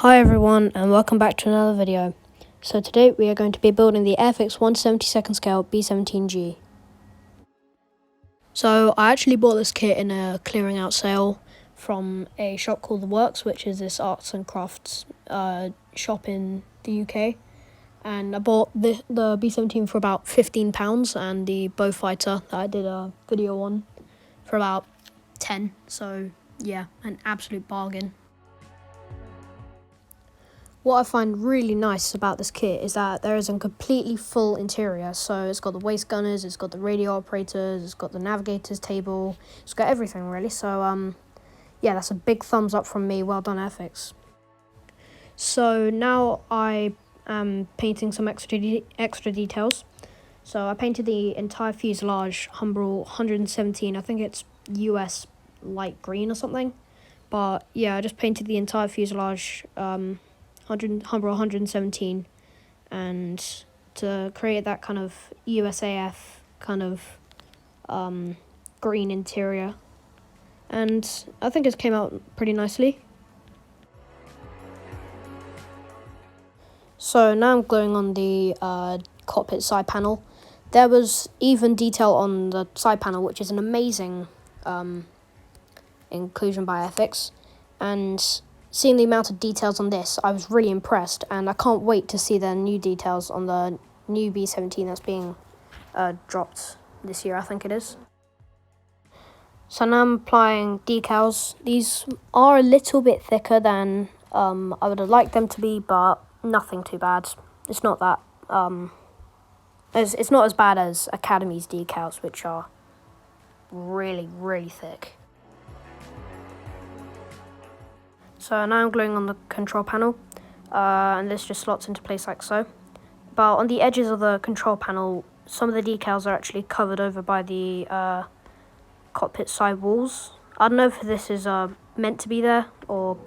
Hi everyone and welcome back to another video. So today we are going to be building the Airfix 1/72 scale b17g. So I actually bought this kit in a clearing out sale from a shop called The Works, which is this arts and crafts shop in the UK. And I bought the B17 for about £15 and the bow fighter that I did a video on for about 10. So yeah, an absolute bargain. What I find really nice about this kit is that there is a completely full interior. So it's got the waist gunners, it's got the radio operators, it's got the navigator's table, it's got everything really. So yeah, that's a big thumbs up from me. Well done, Airfix. So now I am painting some extra details. So I painted the entire fuselage Humbrol 117. I think it's US light green or something. But yeah, I just painted the entire fuselage Humbrol 117, and to create that kind of USAF kind of green interior, and I think it came out pretty nicely. So now I'm gluing on the cockpit side panel. There was even detail on the side panel, which is an amazing inclusion by Airfix, and seeing the amount of details on this, I was really impressed, and I can't wait to see the new details on the new B17 that's being dropped this year, I think it is. So now I'm applying decals. These are a little bit thicker than I would have liked them to be, but nothing too bad. It's not that it's not as bad as Academy's decals, which are really, really thick. So now I'm gluing on the control panel, and this just slots into place like so. But on the edges of the control panel, some of the decals are actually covered over by the cockpit side walls. I don't know if this is meant to be there, or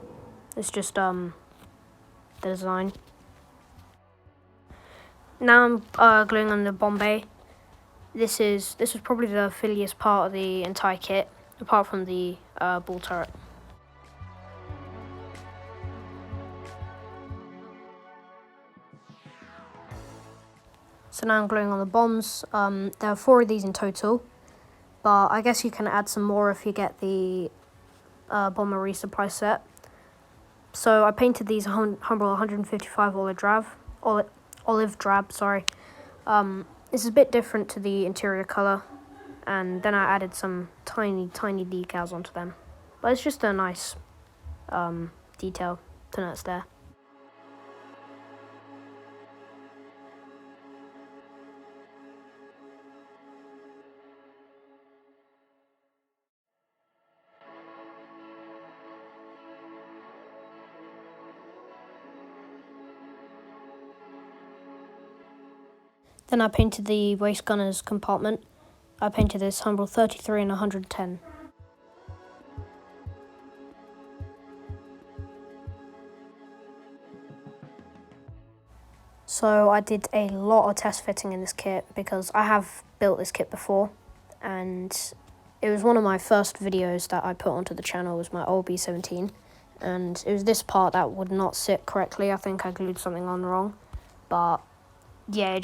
it's just the design. Now I'm gluing on the bomb bay. This was probably the fiddliest part of the entire kit, apart from the ball turret. So now I'm gluing on the bombs. There are 4 of these in total, but I guess you can add some more if you get the bomber resupply set. So I painted these Humbrol 155 olive drab. Sorry. This is a bit different to the interior color, and then I added some tiny decals onto them. But it's just a nice detail to know it's there. Then I painted the waist gunner's compartment. I painted this Humbrol 33 and 110. So I did a lot of test fitting in this kit because I have built this kit before, and it was one of my first videos that I put onto the channel. Was my old B17, and it was this part that would not sit correctly. I think I glued something on wrong, but yeah,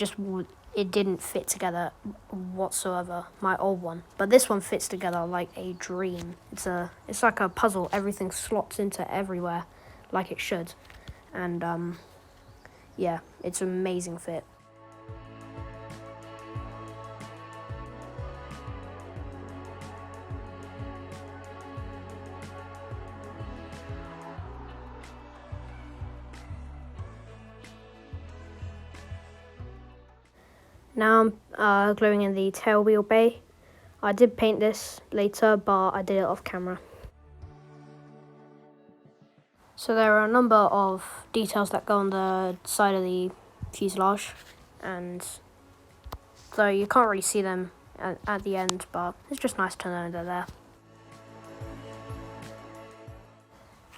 it didn't fit together whatsoever, my old one. But this one fits together like a dream. It's like a puzzle. Everything slots into everywhere like it should, and yeah, it's an amazing fit. Now I'm gluing in the tail wheel bay. I did paint this later, but I did it off camera. So there are a number of details that go on the side of the fuselage, and so you can't really see them at the end, but it's just nice to know they're there.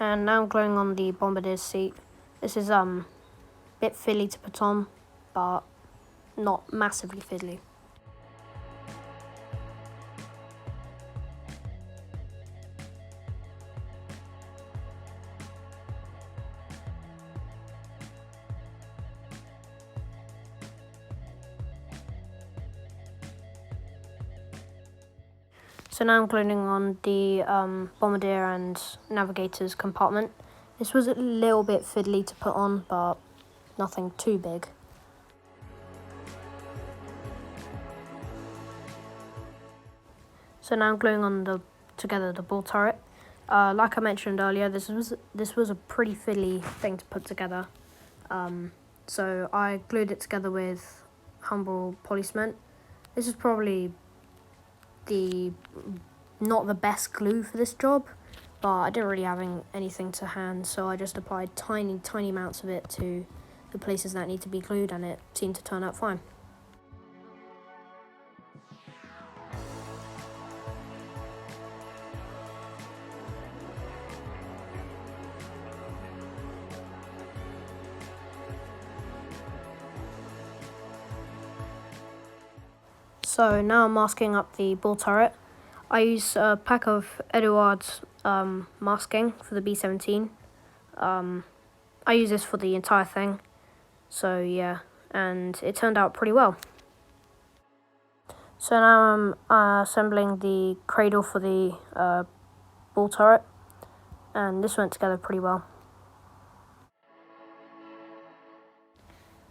And now I'm gluing on the bombardier's seat. This is a bit fiddly to put on, but not massively fiddly. So now I'm gluing on the bombardier and navigator's compartment. This was a little bit fiddly to put on, but nothing too big. So now I'm gluing on together the ball turret. Like I mentioned earlier, this was a pretty fiddly thing to put together. So I glued it together with humble poly cement. This is probably not the best glue for this job, but I didn't really have anything to hand, so I just applied tiny amounts of it to the places that need to be glued, and it seemed to turn out fine. So now I'm masking up the ball turret. I use a pack of Eduard's masking for the B17. I use this for the entire thing, so yeah, and it turned out pretty well. So now I'm assembling the cradle for the ball turret, and this went together pretty well.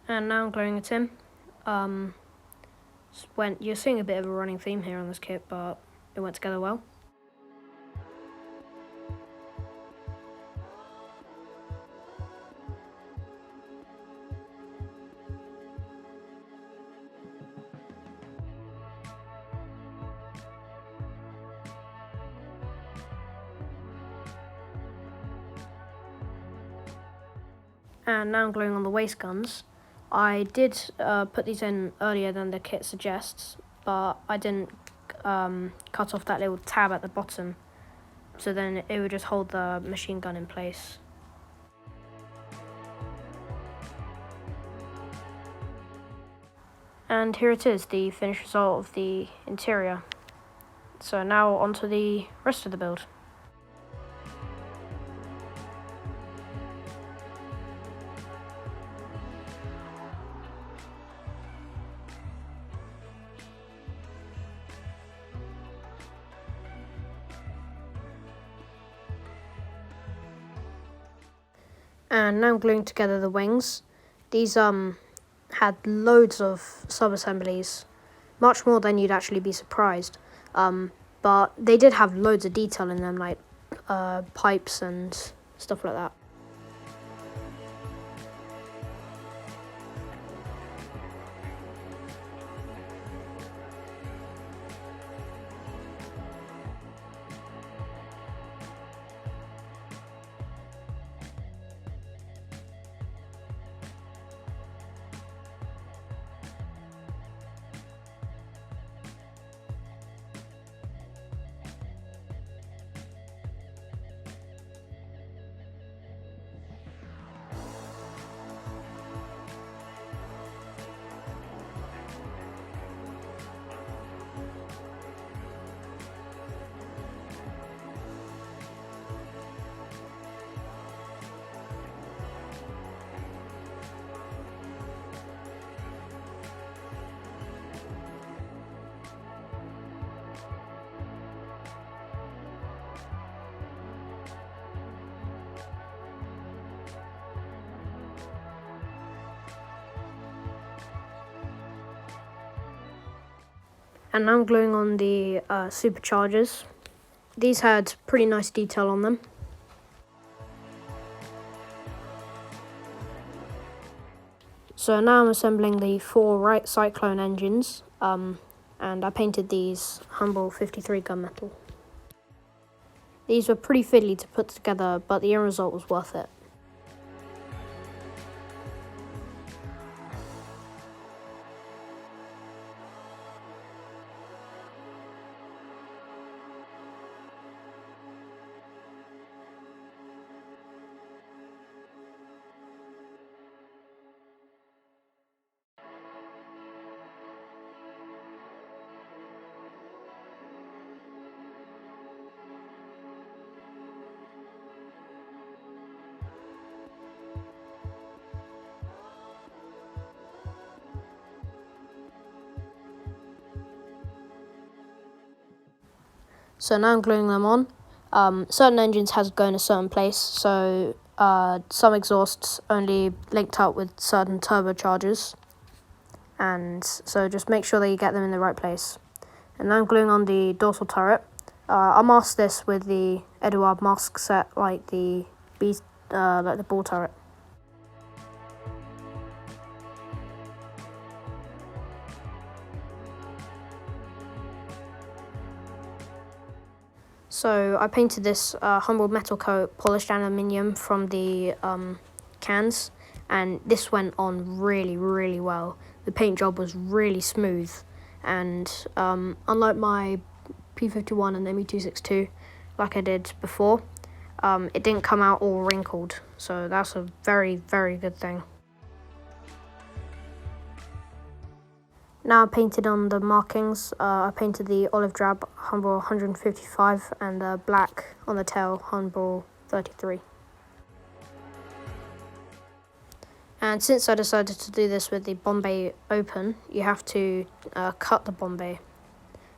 And now I'm gluing it in. You're seeing a bit of a running theme here on this kit, but it went together well. And now I'm gluing on the waist guns. I did put these in earlier than the kit suggests, but I didn't cut off that little tab at the bottom, so then it would just hold the machine gun in place. And here it is, the finished result of the interior. So now onto the rest of the build. And now I'm gluing together the wings. These had loads of sub-assemblies, much more than you'd actually be surprised. But they did have loads of detail in them, like pipes and stuff like that. And now I'm gluing on the superchargers. These had pretty nice detail on them. So now I'm assembling the 4 Wright Cyclone engines, and I painted these humble 53 gunmetal. These were pretty fiddly to put together, but the end result was worth it. So now I'm gluing them on. Certain engines has to go in a certain place, so some exhausts only linked up with certain turbochargers, and so just make sure that you get them in the right place. And now I'm gluing on the dorsal turret. I masked this with the Eduard mask set, like the ball turret. So I painted this humble metal coat, polished aluminium from the cans, and this went on really, really well. The paint job was really smooth, and unlike my P51 and ME262, like I did before, it didn't come out all wrinkled, so that's a very, very good thing. Now I painted on the markings. I painted the olive drab Humble 155 and the black on the tail Humble 33. And since I decided to do this with the Bombay open, you have to cut the Bombay.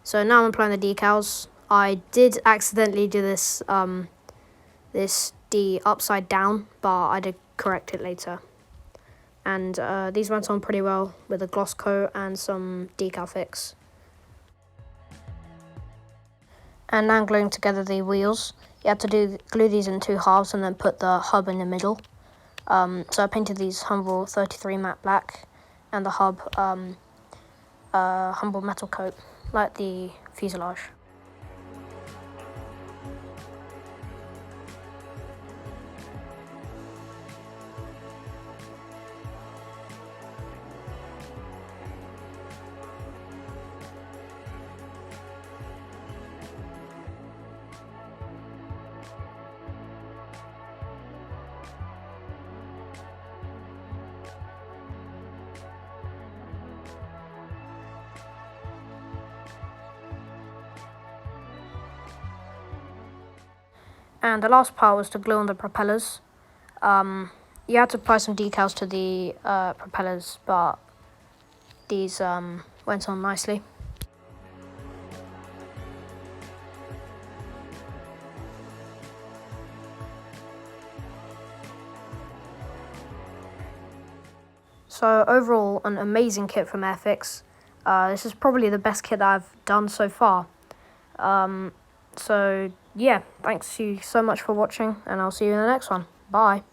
So now I'm applying the decals. I did accidentally do this this D upside down, but I did correct it later. And these went on pretty well with a gloss coat and some decal fix. And now I'm gluing together the wheels. You have to glue these in 2 halves and then put the hub in the middle. So I painted these Humble 33 matte black and the hub Humble metal coat, like the fuselage. And the last part was to glue on the propellers. You had to apply some decals to the propellers, but these went on nicely. So overall, an amazing kit from Airfix. This is probably the best kit that I've done so far. So yeah, thanks you so much for watching, and I'll see you in the next one. Bye.